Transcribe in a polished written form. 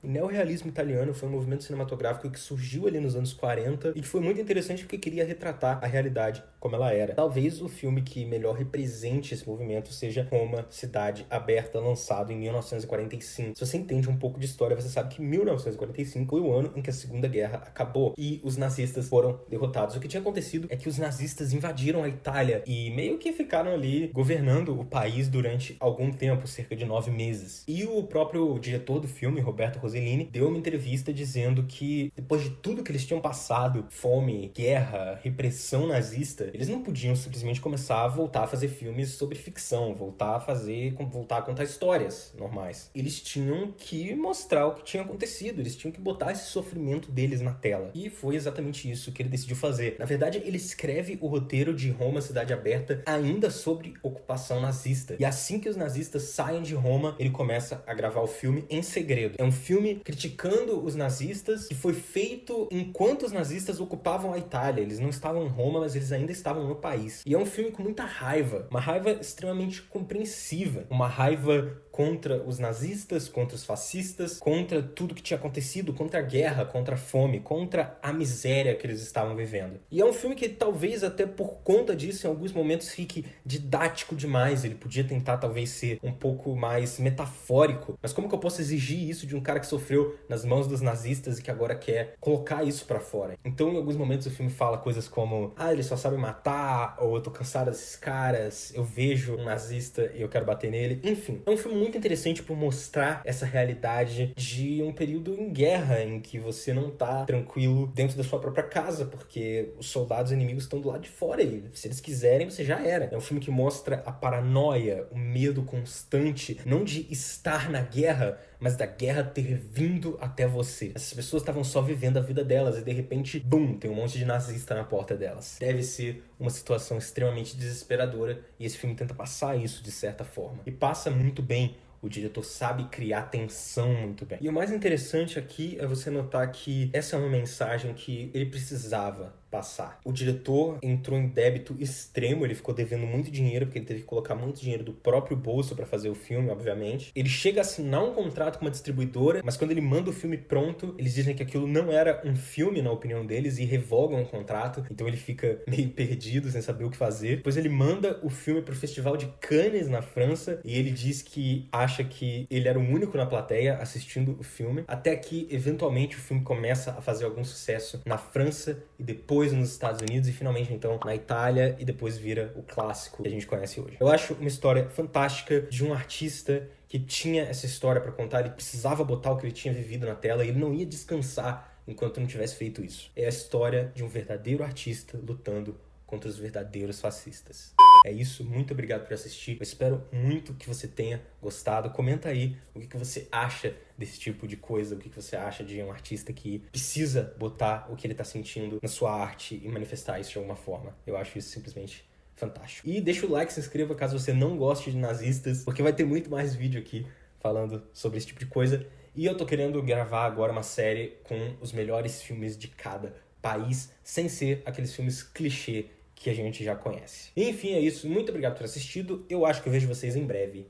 O neorrealismo italiano foi um movimento cinematográfico que surgiu ali nos anos 40 e que foi muito interessante porque queria retratar a realidade como ela era. Talvez o filme que melhor represente esse movimento seja Roma, Cidade Aberta, lançado em 1945. Se você entende um pouco de história, você sabe que 1945 foi o ano em que a Segunda Guerra acabou e os nazistas foram derrotados. O que tinha acontecido é que os nazistas invadiram a Itália e meio que ficaram ali governando o país durante algum tempo, cerca de 9 meses. E o próprio diretor do filme, Roberto Rossellini, deu uma entrevista dizendo que depois de tudo que eles tinham passado, fome, guerra, repressão nazista, eles não podiam simplesmente começar a voltar a fazer filmes sobre ficção, voltar a contar histórias normais. Eles tinham que mostrar o que tinha acontecido, eles tinham que botar esse sofrimento deles na tela. E foi exatamente isso que ele decidiu fazer. Na verdade, ele escreve o roteiro de Roma, Cidade Aberta, ainda sobre ocupação nazista. E assim que os nazistas saem de Roma, ele começa a gravar o filme em segredo. É um filme criticando os nazistas que foi feito enquanto os nazistas ocupavam a Itália. Eles não estavam em Roma, mas eles ainda estavam no país. E é um filme com muita raiva. Uma raiva extremamente compreensiva. Uma raiva contra os nazistas, contra os fascistas, contra tudo que tinha acontecido, contra a guerra, contra a fome, contra a miséria que eles estavam vivendo. E é um filme que talvez até por conta disso, em alguns momentos, fique didático demais. Ele podia tentar talvez ser um pouco mais metafórico. Mas como que eu posso exigir isso de um cara que sofreu nas mãos dos nazistas e que agora quer colocar isso pra fora? Então, em alguns momentos, o filme fala coisas como eles só sabem matar, ou eu tô cansado desses caras, eu vejo um nazista e eu quero bater nele. Enfim, é um filme muito interessante por mostrar essa realidade de um período em guerra, em que você não tá tranquilo dentro da sua própria casa, porque os soldados inimigos estão do lado de fora e se eles quiserem, você já era. É um filme que mostra a paranoia, o medo constante, não de estar na guerra, mas da guerra ter vindo até você. Essas pessoas estavam só vivendo a vida delas e de repente, bum, tem um monte de nazista na porta delas. Deve ser uma situação extremamente desesperadora e esse filme tenta passar isso de certa forma. E passa muito bem. O diretor sabe criar tensão muito bem. E o mais interessante aqui é você notar que essa é uma mensagem que ele precisava passar. O diretor entrou em débito extremo, ele ficou devendo muito dinheiro, porque ele teve que colocar muito dinheiro do próprio bolso para fazer o filme, obviamente. Ele chega a assinar um contrato com uma distribuidora, mas quando ele manda o filme pronto, eles dizem que aquilo não era um filme, na opinião deles, e revogam o contrato. Então ele fica meio perdido, sem saber o que fazer. Depois ele manda o filme pro Festival de Cannes, na França, e ele diz que acha que ele era o único na plateia assistindo o filme, até que, eventualmente, o filme começa a fazer algum sucesso na França e depois nos Estados Unidos e finalmente então na Itália e depois vira o clássico que a gente conhece hoje. Eu acho uma história fantástica de um artista que tinha essa história para contar, ele precisava botar o que ele tinha vivido na tela e ele não ia descansar enquanto não tivesse feito isso. É a história de um verdadeiro artista lutando contra os verdadeiros fascistas. É isso, muito obrigado por assistir. Eu espero muito que você tenha gostado. Comenta aí o que você acha desse tipo de coisa, o que você acha de um artista que precisa botar o que ele tá sentindo na sua arte e manifestar isso de alguma forma. Eu acho isso simplesmente fantástico. E deixa o like, se inscreva caso você não goste de nazistas, porque vai ter muito mais vídeo aqui falando sobre esse tipo de coisa. E eu tô querendo gravar agora uma série com os melhores filmes de cada país, sem ser aqueles filmes clichê que a gente já conhece. Enfim, é isso. Muito obrigado por ter assistido. Eu acho que eu vejo vocês em breve.